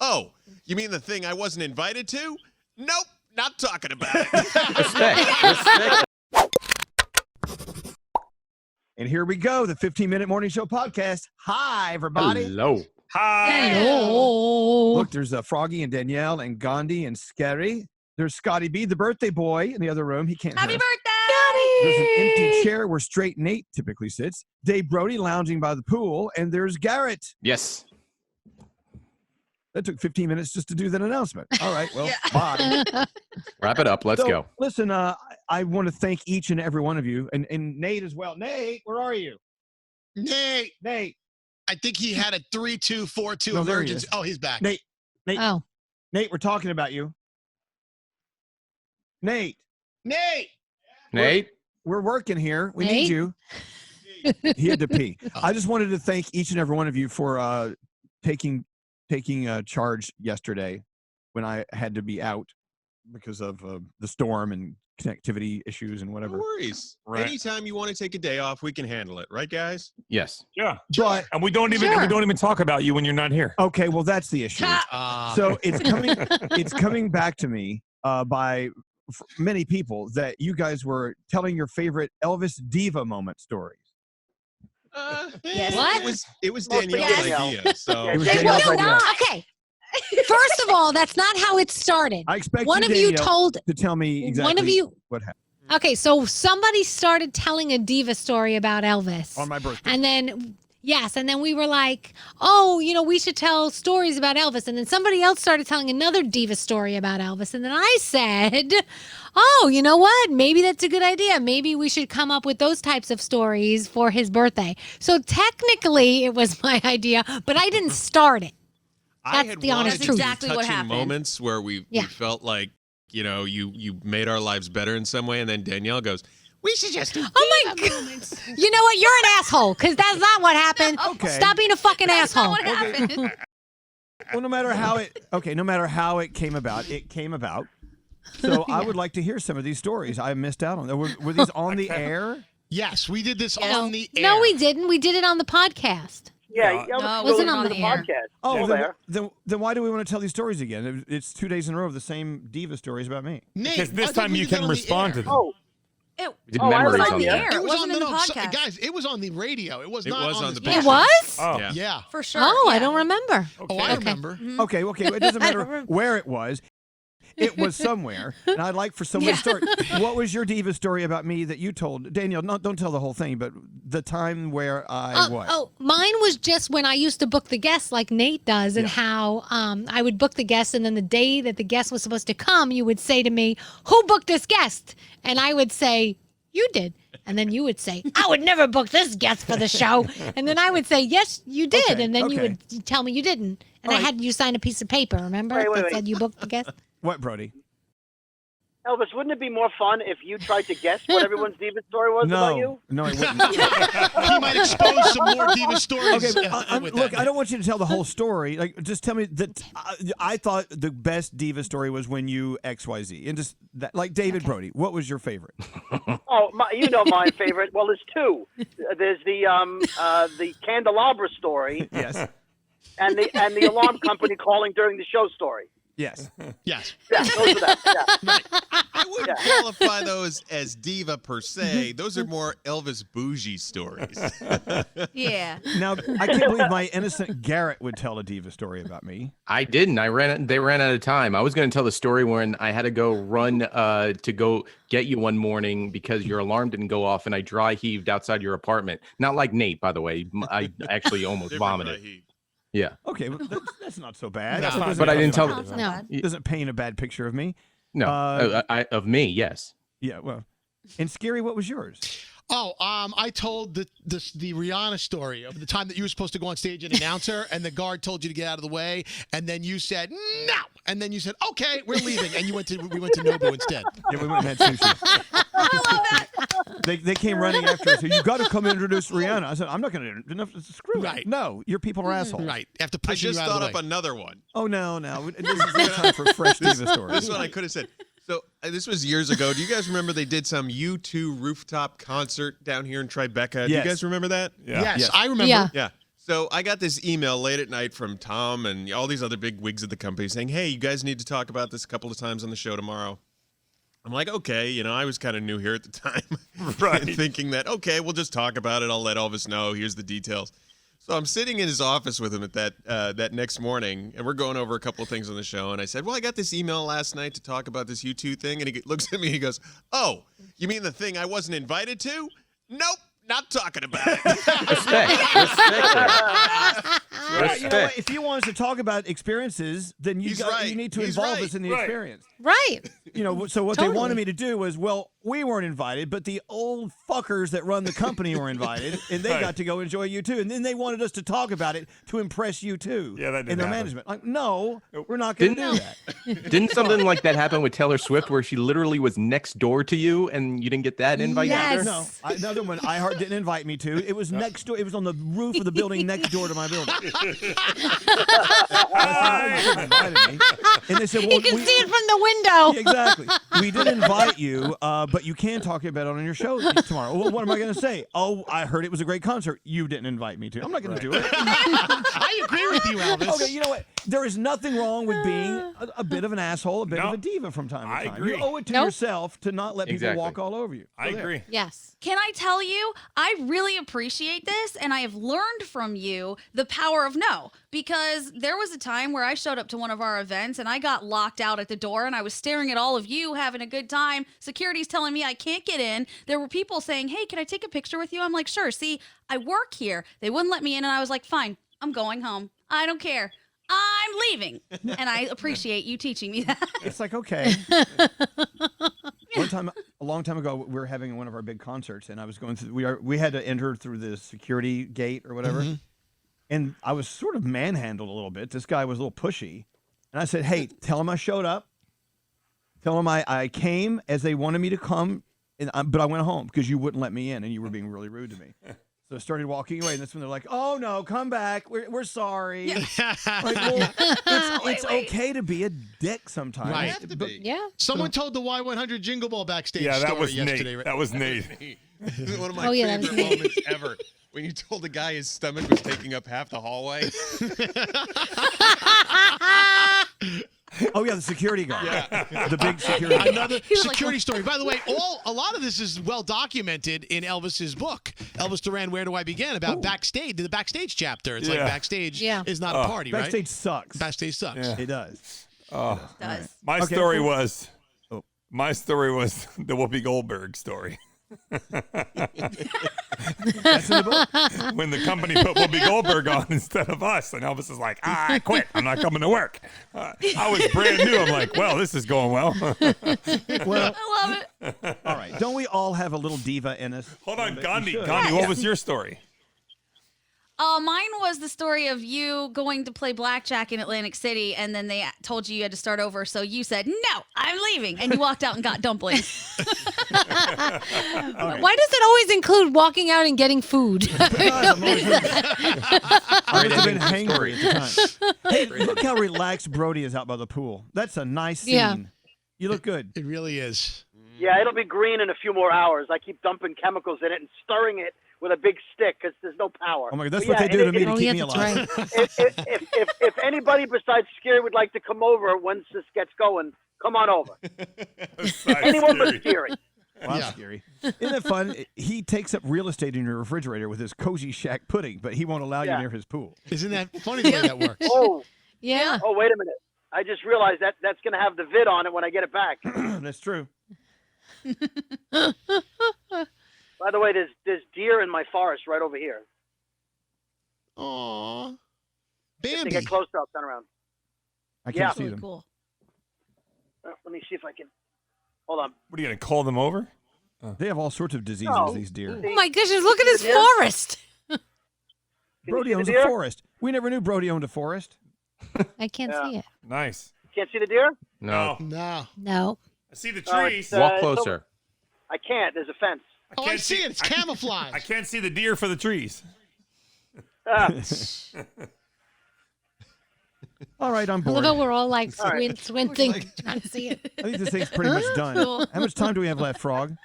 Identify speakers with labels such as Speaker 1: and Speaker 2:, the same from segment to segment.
Speaker 1: Oh, you mean the thing I wasn't invited to? Nope, not talking about it.
Speaker 2: Respect.
Speaker 3: And here we go, the 15-minute morning show podcast. Hi, everybody.
Speaker 2: Hello.
Speaker 4: Hi.
Speaker 5: Hello.
Speaker 3: Look, there's Froggy and Danielle and Gandhi and Scary. There's Scotty B, the birthday boy, in the other room. He can't
Speaker 4: Happy
Speaker 3: hear us.
Speaker 4: birthday!
Speaker 3: There's an empty chair where Straight Nate typically sits. Dave Brody lounging by the pool. And there's Garrett.
Speaker 2: Yes.
Speaker 3: That took 15 minutes just to do that announcement. All right, well, bye.
Speaker 2: Wrap it up. Let's go.
Speaker 3: Listen, I want to thank each and every one of you, and Nate as well. Nate, where are you?
Speaker 6: Nate. I think he had a 3-2-4-2
Speaker 3: No, there he
Speaker 6: emergency.
Speaker 3: is.
Speaker 6: Oh, he's back.
Speaker 3: Nate.
Speaker 5: Oh.
Speaker 3: Nate, we're talking about you. Nate. We're working here. We need
Speaker 5: Nate?
Speaker 3: you. He had to pee. I just wanted to thank each and every one of you for taking charge yesterday when I had to be out because of the storm and connectivity issues and whatever.
Speaker 1: No worries.
Speaker 3: Right.
Speaker 1: Anytime you want to take a day off, we can handle it. Right, guys?
Speaker 2: Yes.
Speaker 4: Yeah.
Speaker 3: But
Speaker 4: And we don't even talk about you when you're not here.
Speaker 3: okay, well that's the issue. So it's coming back to me by many people that you guys were telling your favorite Elvis Diva moment stories.
Speaker 5: Yes. What?
Speaker 1: It was Danielle's idea. So
Speaker 3: It was
Speaker 5: Well,
Speaker 3: Danielle's
Speaker 5: no,
Speaker 3: idea.
Speaker 5: okay. First of all, that's not how it started.
Speaker 3: I expect
Speaker 5: One of you
Speaker 3: Danielle,
Speaker 5: told
Speaker 3: to tell me exactly
Speaker 5: one of you.
Speaker 3: what happened
Speaker 5: Okay, so somebody started telling a diva story about Elvis.
Speaker 3: on my birthday.
Speaker 5: And then, yes, and then we were like, oh, we should tell stories about Elvis. And then somebody else started telling another diva story about Elvis. And then I said, oh, you know what? Maybe that's a good idea. Maybe we should come up with those types of stories for his birthday. So technically, it was my idea, but I didn't start it.
Speaker 1: I
Speaker 5: That's
Speaker 1: had
Speaker 5: the honest
Speaker 1: wanted
Speaker 5: truth.
Speaker 1: to do
Speaker 7: Exactly what
Speaker 1: touching
Speaker 7: happened.
Speaker 1: moments where we felt like, you made our lives better in some way, and then Danielle goes, we should just do
Speaker 5: Oh my God. You know what? You're an asshole because that's not what happened.
Speaker 3: Okay.
Speaker 5: Stop being a fucking asshole.
Speaker 7: What happened?
Speaker 3: Well, no matter how it came about, it came about. So I would like to hear some of these stories I missed out on. Were these on the air?
Speaker 6: Yes, we did this
Speaker 7: Yes.
Speaker 6: on the air.
Speaker 5: No, we didn't. We did it on the podcast.
Speaker 8: Yeah,
Speaker 7: No, it
Speaker 5: wasn't
Speaker 8: on
Speaker 5: on
Speaker 8: the
Speaker 5: the air.
Speaker 8: podcast.
Speaker 3: Oh,
Speaker 8: Still
Speaker 3: then,
Speaker 8: there.
Speaker 3: then why do we want to tell these stories again? It's 2 days in a row of the same diva stories about me.
Speaker 6: Nate,
Speaker 4: Because
Speaker 6: I
Speaker 4: this
Speaker 6: thought
Speaker 4: time
Speaker 6: we
Speaker 4: you
Speaker 6: did that
Speaker 4: can
Speaker 6: on the
Speaker 4: respond to
Speaker 6: air.
Speaker 4: them.
Speaker 8: Oh,
Speaker 2: We did
Speaker 8: Oh, I
Speaker 2: memories
Speaker 8: was
Speaker 2: on
Speaker 8: on
Speaker 2: the
Speaker 8: the
Speaker 2: air.
Speaker 8: air.
Speaker 6: It was on
Speaker 7: wasn't in the
Speaker 6: no, so-
Speaker 7: podcast.
Speaker 6: guys, it was on the radio. It was
Speaker 1: It
Speaker 6: not
Speaker 1: was
Speaker 6: on
Speaker 1: on
Speaker 6: the
Speaker 1: the
Speaker 5: It
Speaker 6: podcast.
Speaker 5: was?
Speaker 4: Oh.
Speaker 1: Yeah.
Speaker 6: Yeah.
Speaker 7: For sure.
Speaker 5: Oh, I
Speaker 7: yeah.
Speaker 5: don't remember.
Speaker 6: Oh, I remember.
Speaker 3: Okay, it doesn't
Speaker 5: I don't
Speaker 3: matter
Speaker 5: remember.
Speaker 3: where it was. It was somewhere, and I'd like for someone to start. What was your diva story about me that you told? Danielle, don't tell the whole thing, but the time where I what?
Speaker 5: Oh, mine was just when I used to book the guests like Nate does, and how I would book the guests, and then the day that the guest was supposed to come, you would say to me, "Who booked this guest?" And I would say, "You did." And then you would say, "I would never book this guest for the show." And then I would say, "Yes, you did."
Speaker 3: Okay,
Speaker 5: And then you
Speaker 3: okay.
Speaker 5: would tell me you didn't. And
Speaker 3: All
Speaker 5: I
Speaker 3: right.
Speaker 5: had you sign a piece of paper, remember?
Speaker 8: Wait,
Speaker 5: that
Speaker 8: wait.
Speaker 5: said you booked the guest.
Speaker 3: What, Brody?
Speaker 8: Elvis, wouldn't it be more fun if you tried to guess what everyone's diva story was about you?
Speaker 3: No, it wouldn't.
Speaker 6: He might expose some more diva stories.
Speaker 3: Okay, but
Speaker 6: with
Speaker 3: look,
Speaker 6: that.
Speaker 3: I don't want you to tell the whole story. Like, just tell me that I thought the best diva story was when you XYZ, and just that, like David Brody. What was your favorite?
Speaker 8: Oh, my favorite. Well, there's two. There's the candelabra story
Speaker 3: Yes,
Speaker 8: and the alarm company calling during the show story.
Speaker 3: yes.
Speaker 6: Yes.
Speaker 8: Yeah, those are that. Yeah.
Speaker 1: I wouldn't qualify those as diva per se. Those are more Elvis bougie stories.
Speaker 7: Yeah.
Speaker 3: Now, I can't believe my innocent Garrett would tell a diva story about me.
Speaker 2: I didn't. They ran out of time. I was going to tell the story when I had to go run to go get you one morning because your alarm didn't go off and I dry heaved outside your apartment. Not like Nate, by the way. I actually almost
Speaker 1: Different
Speaker 2: vomited.
Speaker 1: Raheem.
Speaker 2: Yeah.
Speaker 3: Okay, well, that's not so bad.
Speaker 6: No,
Speaker 3: Doesn't-
Speaker 2: But I didn't tell
Speaker 7: That's not
Speaker 5: No.
Speaker 7: bad.
Speaker 3: doesn't paint a bad picture of me.
Speaker 2: No, of me, yes.
Speaker 3: Yeah, well, and Scary, what was yours?
Speaker 6: Oh, I told the Rihanna story of the time that you were supposed to go on stage and announce her, and the guard told you to get out of the way, and then you said no, and then you said okay, we're leaving, and we went to Nobu instead.
Speaker 3: Yeah, we went and had sushi.
Speaker 7: I love that.
Speaker 3: They came running after us. You got to come introduce Rihanna. I said, I'm not going to screw it.
Speaker 6: Right.
Speaker 3: No, your people are assholes.
Speaker 6: Right, after
Speaker 1: I
Speaker 6: pushing
Speaker 1: just
Speaker 6: you out
Speaker 1: thought
Speaker 6: of
Speaker 1: up
Speaker 6: the way.
Speaker 1: another one.
Speaker 3: Oh no, this is the time for fresh diva stories.
Speaker 1: This one I could have said. So this was years ago. Do you guys remember they did some U2 rooftop concert down here in Tribeca? Do you
Speaker 3: Yes.
Speaker 1: guys remember that?
Speaker 4: Yeah.
Speaker 6: Yes,
Speaker 3: Yes.
Speaker 6: I remember.
Speaker 5: Yeah.
Speaker 1: Yeah. So I got this email late at night from Tom and all these other big wigs at the company saying, hey, you guys need to talk about this a couple of times on the show tomorrow. I'm like, okay, I was kind of new here at the time.
Speaker 4: Right.
Speaker 1: And thinking that, okay, we'll just talk about it. I'll let Elvis know. Here's the details. So I'm sitting in his office with him at that next morning, and we're going over a couple of things on the show. And I said, well, I got this email last night to talk about this U2 thing. And he looks at me and he goes, oh, you mean the thing I wasn't invited to? Nope. Not talking about it.
Speaker 2: Respect. Respect.
Speaker 3: If you want us to talk about experiences, then you need to involve us in the experience.
Speaker 5: Right.
Speaker 3: So what they wanted me to do was, well, we weren't invited, but the old fuckers that run the company were invited, and they got to go enjoy you too. And then they wanted us to talk about it to impress you too.
Speaker 4: Yeah, that didn't
Speaker 3: in their
Speaker 4: happen.
Speaker 3: management. Like, no, we're not going to do that.
Speaker 2: Didn't something like that happen with Taylor Swift, where she literally was next door to you and you didn't get that invite?
Speaker 5: Yes.
Speaker 3: No, another one iHeart didn't invite me to. It was next door. It was on the roof of the building next door to my building. Invited me. And they said, well,
Speaker 5: You can see it from the window.
Speaker 3: Yeah, exactly. We did invite you, but you can talk about it on your show tomorrow. Well, what am I going to say? Oh, I heard it was a great concert. You didn't invite me to. I'm not going to do it.
Speaker 6: I agree with you, Elvis.
Speaker 3: Okay, you know what? There is nothing wrong with being a bit of an asshole, a bit of a diva from time to time.
Speaker 4: agree.
Speaker 3: You owe it to yourself to not let people walk all over you.
Speaker 4: I agree.
Speaker 5: Yes.
Speaker 7: Can I tell you, I really appreciate this, and I have learned from you the power of no. Because there was a time where I showed up to one of our events, and I got locked out at the door, and I was staring at all of you having a good time. Security's telling me I can't get in. There were people saying, hey, can I take a picture with you? I'm like, sure. See, I work here. They wouldn't let me in, and I was like, fine, I'm going home. I don't care. I'm leaving. And I appreciate you teaching me that.
Speaker 3: It's like, okay. One time, a long time ago, we were having one of our big concerts, and I was going through. We had to enter through the security gate or whatever, and I was sort of manhandled a little bit. This guy was a little pushy, and I said, "Hey, tell him I showed up. Tell him I came as they wanted me to come, but I went home because you wouldn't let me in, and you were being really rude to me." So I started walking away, and that's when they're like, "Oh no, come back. We're sorry." Like, well, it's okay to be a dick sometimes.
Speaker 6: Right.
Speaker 1: Have to be.
Speaker 5: Yeah.
Speaker 6: Someone told the Y100 Jingle Ball backstage
Speaker 4: Yeah, that
Speaker 6: story
Speaker 4: was
Speaker 6: yesterday.
Speaker 4: Nate.
Speaker 6: Right?
Speaker 4: That was Nate.
Speaker 1: One of my
Speaker 5: Oh, yeah, that was
Speaker 1: favorite
Speaker 5: me.
Speaker 1: moments ever. When you told the guy his stomach was taking up half the hallway.
Speaker 3: Oh yeah, the security guard. The big security guard.
Speaker 6: Another security story. By the way, a lot of this is well documented in Elvis's book, Elvis Duran, Where Do I Begin? About backstage, the backstage chapter. It's like backstage is not a party, right?
Speaker 3: Backstage sucks.
Speaker 6: Backstage sucks.
Speaker 3: It does.
Speaker 4: Oh,
Speaker 7: Does.
Speaker 4: my
Speaker 3: Okay,
Speaker 4: story
Speaker 3: cool.
Speaker 4: was the Whoopi Goldberg story.
Speaker 3: That's in the book.
Speaker 4: When the company put Whoopi Goldberg on instead of us, and Elvis is like, I quit. I'm not coming to work. I was brand new. I'm like, well, this is going well.
Speaker 3: Well,
Speaker 7: I love it.
Speaker 3: all right. Don't we all have a little diva in us?
Speaker 4: Hold on,
Speaker 3: You
Speaker 4: Gandhi.
Speaker 3: should.
Speaker 4: Gandhi, what was your story?
Speaker 7: Mine was the story of you going to play blackjack in Atlantic City, and then they told you had to start over. So you said, "No, I'm leaving," and you walked out and got dumplings.
Speaker 5: Why does it always include walking out and getting food?
Speaker 3: I must have been hangry at the time. Hey, look how relaxed Brody is out by the pool. That's a nice scene.
Speaker 5: Yeah.
Speaker 3: You look good.
Speaker 6: It really is.
Speaker 8: Yeah, it'll be green in a few more hours. I keep dumping chemicals in it and stirring it with a big stick because there's no power.
Speaker 3: Oh my God, that's
Speaker 8: But
Speaker 3: what
Speaker 8: yeah,
Speaker 3: they do to
Speaker 8: it-
Speaker 3: me to
Speaker 5: Oh,
Speaker 3: keep
Speaker 5: yeah,
Speaker 3: me
Speaker 5: that's
Speaker 3: alive.
Speaker 5: right.
Speaker 8: if anybody besides Scary would like to come over once this gets going, come on over. Anyone but Scary.
Speaker 3: Wow,
Speaker 6: Yeah.
Speaker 3: scary. Isn't it fun? He takes up real estate in your refrigerator with his cozy shack pudding, but he won't allow you
Speaker 8: Yeah.
Speaker 3: near his pool.
Speaker 6: Isn't that funny the way that works?
Speaker 8: Oh,
Speaker 5: Yeah.
Speaker 8: oh, wait a minute. I just realized that's going to have the vid on it when I get it back.
Speaker 3: That's true.
Speaker 8: By the way, there's deer in my forest right over here.
Speaker 6: Aw.
Speaker 8: If
Speaker 6: Bambi.
Speaker 8: they get closer, I'll turn around.
Speaker 3: I
Speaker 8: Yeah.
Speaker 3: can't see
Speaker 7: Really
Speaker 3: them.
Speaker 7: cool.
Speaker 8: Let me see if I can. Hold on.
Speaker 4: What are you going to call them over?
Speaker 3: They have all sorts of diseases,
Speaker 8: No.
Speaker 3: these deer.
Speaker 5: Oh my goodness, look at his
Speaker 8: Yeah.
Speaker 5: forest.
Speaker 8: Can you
Speaker 3: Brody
Speaker 8: see the
Speaker 3: owns a
Speaker 8: deer?
Speaker 3: forest. We never knew Brody owned a forest.
Speaker 5: I can't
Speaker 8: Yeah.
Speaker 5: see it.
Speaker 4: Nice.
Speaker 8: Can't see the deer?
Speaker 2: No.
Speaker 6: No.
Speaker 5: No.
Speaker 4: I see the
Speaker 8: Oh,
Speaker 4: trees.
Speaker 8: it's,
Speaker 2: Walk
Speaker 8: it's
Speaker 2: closer.
Speaker 8: I can't. There's a fence.
Speaker 6: Oh, I see it. It's camouflage.
Speaker 4: I can't see the deer for the trees.
Speaker 8: Ah,
Speaker 3: All right, I'm
Speaker 5: I love
Speaker 3: bored.
Speaker 5: how we're all like
Speaker 8: All right.
Speaker 5: squinting, trying to see it.
Speaker 3: I think this thing's pretty much done.
Speaker 7: Cool.
Speaker 3: How much time do we have left, Frog?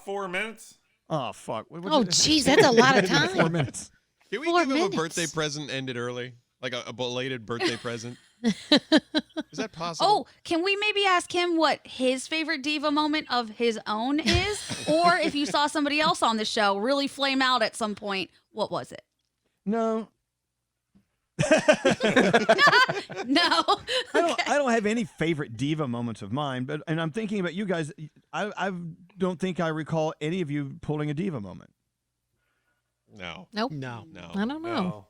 Speaker 4: 4 minutes.
Speaker 3: Oh, fuck.
Speaker 5: Oh, jeez, that's a lot of
Speaker 3: 4
Speaker 5: time.
Speaker 3: minutes.
Speaker 1: Can we
Speaker 5: 4
Speaker 1: give him
Speaker 5: minutes.
Speaker 1: a birthday present ended early? Like a belated birthday present? Is that possible?
Speaker 7: Oh, can we maybe ask him what his favorite diva moment of his own is? Or if you saw somebody else on the show really flame out at some point, what was it?
Speaker 3: No,
Speaker 7: No.
Speaker 3: I don't have any favorite diva moments of mine. And I'm thinking about you guys. I don't think I recall any of you pulling a diva moment.
Speaker 1: No.
Speaker 5: Nope.
Speaker 6: No.
Speaker 1: No.
Speaker 5: I don't know.
Speaker 4: No,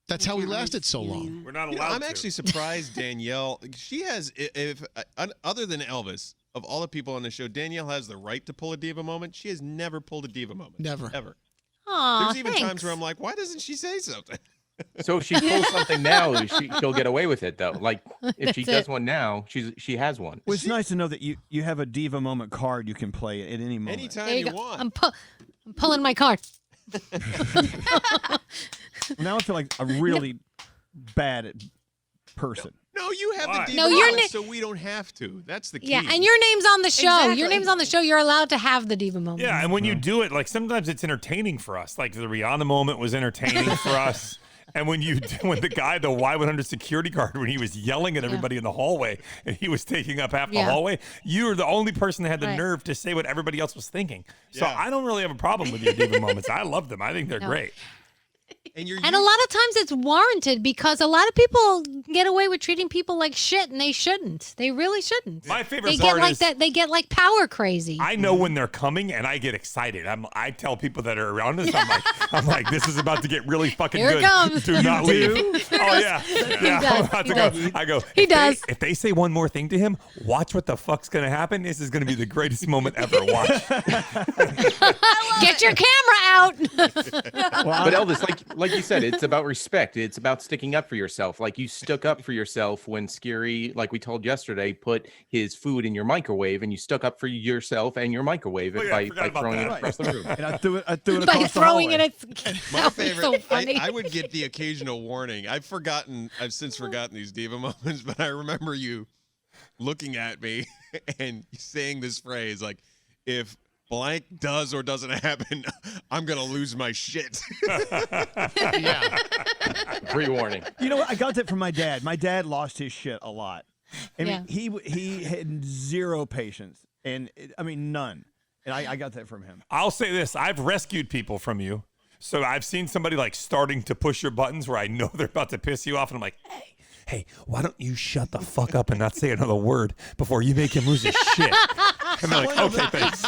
Speaker 6: That's how we lasted so long.
Speaker 4: we're not
Speaker 1: You know,
Speaker 4: allowed
Speaker 1: I'm
Speaker 4: to.
Speaker 1: actually surprised Danielle. She has, if other than Elvis, of all the people on the show, Danielle has the right to pull a diva moment. She has never pulled a diva moment.
Speaker 6: Never.
Speaker 1: Ever.
Speaker 5: Aw,
Speaker 1: There's even times
Speaker 5: thanks.
Speaker 1: where I'm like, why doesn't she say something?
Speaker 2: So if she pulls something now, she'll get away with it though. Like if she
Speaker 5: That's
Speaker 2: does one now, she has one.
Speaker 3: Well, it's nice to know that you have a diva moment card you can play at any moment.
Speaker 1: Anytime
Speaker 5: There
Speaker 1: you,
Speaker 5: you go.
Speaker 1: want.
Speaker 5: I'm pulling my card.
Speaker 3: Now I feel like a really bad person.
Speaker 1: No, you have
Speaker 4: Why?
Speaker 1: the diva
Speaker 5: No, your
Speaker 1: moment,
Speaker 5: na-
Speaker 1: so we don't have to. That's the key.
Speaker 5: Yeah, and your name's on the show.
Speaker 7: Exactly.
Speaker 5: Your name's on the show. You're allowed to have the diva moment.
Speaker 4: Yeah, and when you do it, like sometimes it's entertaining for us. Like the Rihanna moment was entertaining for us. And when the guy, the Y100 security guard, when he was yelling at everybody in the hallway and he was taking up half the
Speaker 5: Yeah.
Speaker 4: hallway, you were the only person that had the
Speaker 5: Right.
Speaker 4: nerve to say what everybody else was thinking. So
Speaker 1: Yeah.
Speaker 4: I don't really have a problem with your diva moments. I love them. I think they're
Speaker 5: No.
Speaker 4: great.
Speaker 1: and you're
Speaker 5: And a lot of times it's warranted because a lot of people get away with treating people like shit, and they shouldn't. They really shouldn't.
Speaker 4: My favorite
Speaker 5: They
Speaker 4: part
Speaker 5: get like
Speaker 4: is
Speaker 5: that. They get like power crazy.
Speaker 4: I know when they're coming and I get excited. I tell people that are around us, I'm like, this is about to get really fucking
Speaker 5: Here it
Speaker 4: good.
Speaker 5: comes.
Speaker 4: Do not leave. Oh yeah. Yeah.
Speaker 5: does,
Speaker 4: I'm about
Speaker 5: he
Speaker 4: to go.
Speaker 5: does.
Speaker 4: I go.
Speaker 5: He
Speaker 4: if they-
Speaker 5: does.
Speaker 4: If they say one more thing to him, watch what the fuck's gonna happen. This is gonna be the greatest moment ever. Watch.
Speaker 5: Get your camera out.
Speaker 2: But Elvis, like you said, it's about respect. It's about sticking up for yourself. Like you stuck up for yourself when Scary, like we told yesterday, put his food in your microwave, and you stuck up for yourself and your microwave
Speaker 4: Oh, yeah, I
Speaker 2: by
Speaker 4: forgot about
Speaker 2: throwing
Speaker 4: that.
Speaker 2: it across the room.
Speaker 3: And I threw it across
Speaker 5: By
Speaker 3: the
Speaker 5: throwing
Speaker 3: hallway.
Speaker 5: it at
Speaker 1: My
Speaker 5: That was
Speaker 1: favorite.
Speaker 5: so funny.
Speaker 1: I would get the occasional warning. I've since forgotten these diva moments, but I remember you looking at me and saying this phrase like, "If blank does or doesn't happen, I'm gonna lose my shit."
Speaker 6: Yeah.
Speaker 2: Pre-warning.
Speaker 3: You know what? I got that from my dad. My dad lost his shit a lot. I mean, he had zero patience, and none. And I got that from him.
Speaker 4: I'll say this: I've rescued people from you. So I've seen somebody like starting to push your buttons where I know they're about to piss you off, and I'm like, hey, why don't you shut the fuck up and not say another word before you make him lose his shit? And they're like, okay, thanks.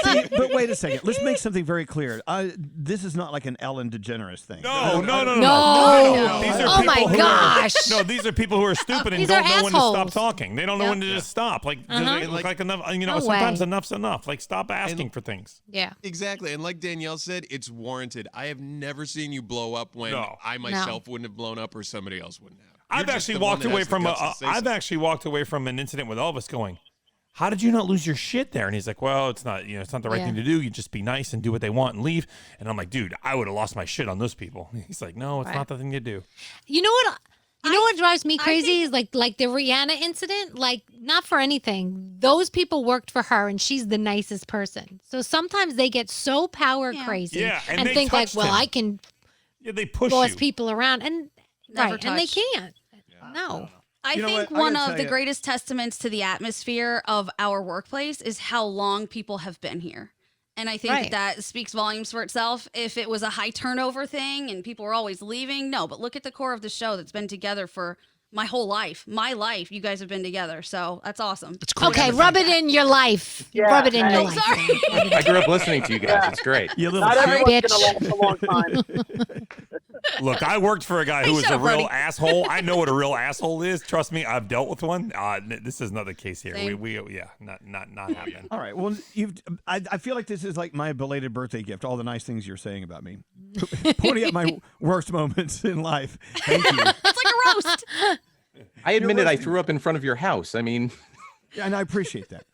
Speaker 3: See, but wait a second. Let's make something very clear. This is not like an Ellen DeGeneres thing.
Speaker 4: No.
Speaker 5: No.
Speaker 4: These are
Speaker 5: Oh my
Speaker 4: people who
Speaker 5: gosh.
Speaker 4: no, these are people who are stupid and
Speaker 5: These
Speaker 4: don't
Speaker 5: are
Speaker 4: know when to stop
Speaker 5: assholes.
Speaker 4: talking. They don't know when to just stop. Like, like enough.
Speaker 5: No
Speaker 4: Sometimes
Speaker 5: way.
Speaker 4: enough's enough. Like, stop asking for things.
Speaker 5: Yeah.
Speaker 1: Exactly, and like Danielle said, it's warranted. I have never seen you blow up when
Speaker 4: No.
Speaker 1: I myself wouldn't have blown up or somebody else wouldn't have.
Speaker 4: I've
Speaker 1: You're just
Speaker 4: actually
Speaker 1: the one
Speaker 4: walked
Speaker 1: that
Speaker 4: away
Speaker 1: has the
Speaker 4: from
Speaker 1: guts to say
Speaker 4: I've
Speaker 1: something.
Speaker 4: actually walked away from an incident with Elvis going, how did you not lose your shit there? And he's like, well, it's not the right
Speaker 5: Yeah.
Speaker 4: thing to do. You just be nice and do what they want and leave. And I'm like, dude, I would have lost my shit on those people. He's like, no, it's
Speaker 5: Right.
Speaker 4: not the thing to do.
Speaker 5: You know what? You know what drives me
Speaker 7: I
Speaker 5: crazy is like the Rihanna incident. Like, not for anything. Those people worked for her, and she's the nicest person. So sometimes they get so power
Speaker 7: Yeah.
Speaker 5: crazy
Speaker 4: Yeah, and they
Speaker 5: think like,
Speaker 4: touched
Speaker 5: well,
Speaker 4: him.
Speaker 5: I can
Speaker 4: Yeah, they push
Speaker 5: boss
Speaker 4: you.
Speaker 5: people around, and
Speaker 7: Never
Speaker 5: right, and they
Speaker 7: touched.
Speaker 5: can't. No.
Speaker 7: I
Speaker 3: You know
Speaker 7: think
Speaker 3: what? I
Speaker 7: one
Speaker 3: gotta
Speaker 7: of
Speaker 3: tell
Speaker 7: the
Speaker 3: ya.
Speaker 7: greatest testaments to the atmosphere of our workplace is how long people have been here. And I think
Speaker 5: Right.
Speaker 7: that speaks volumes for itself. If it was a high turnover thing and people were always leaving, no, but look at the core of the show that's been together for my whole life. My life, you guys have been together. So that's awesome.
Speaker 6: It's cool.
Speaker 5: Okay, rub it in your life.
Speaker 8: Yeah,
Speaker 5: Rub it in your
Speaker 8: hey.
Speaker 5: life.
Speaker 7: Sorry.
Speaker 2: I grew up listening to you guys. It's great.
Speaker 3: You little
Speaker 8: Not
Speaker 3: shit.
Speaker 8: everyone's
Speaker 5: Bitch.
Speaker 8: gonna last a long time.
Speaker 4: Look, I worked for a guy who
Speaker 7: Hey,
Speaker 4: was
Speaker 7: shut
Speaker 4: a
Speaker 7: up,
Speaker 4: real
Speaker 7: Brody.
Speaker 4: asshole. I know what a real asshole is. Trust me, I've dealt with one. This is not the case here.
Speaker 7: Same.
Speaker 4: Not happening.
Speaker 3: All right. Well, I feel like this is like my belated birthday gift. All the nice things you're saying about me, pointing at my worst moments in life. Thank you.
Speaker 7: It's like a roast.
Speaker 2: I admitted I threw up in front of your house. I mean,
Speaker 3: And I appreciate that.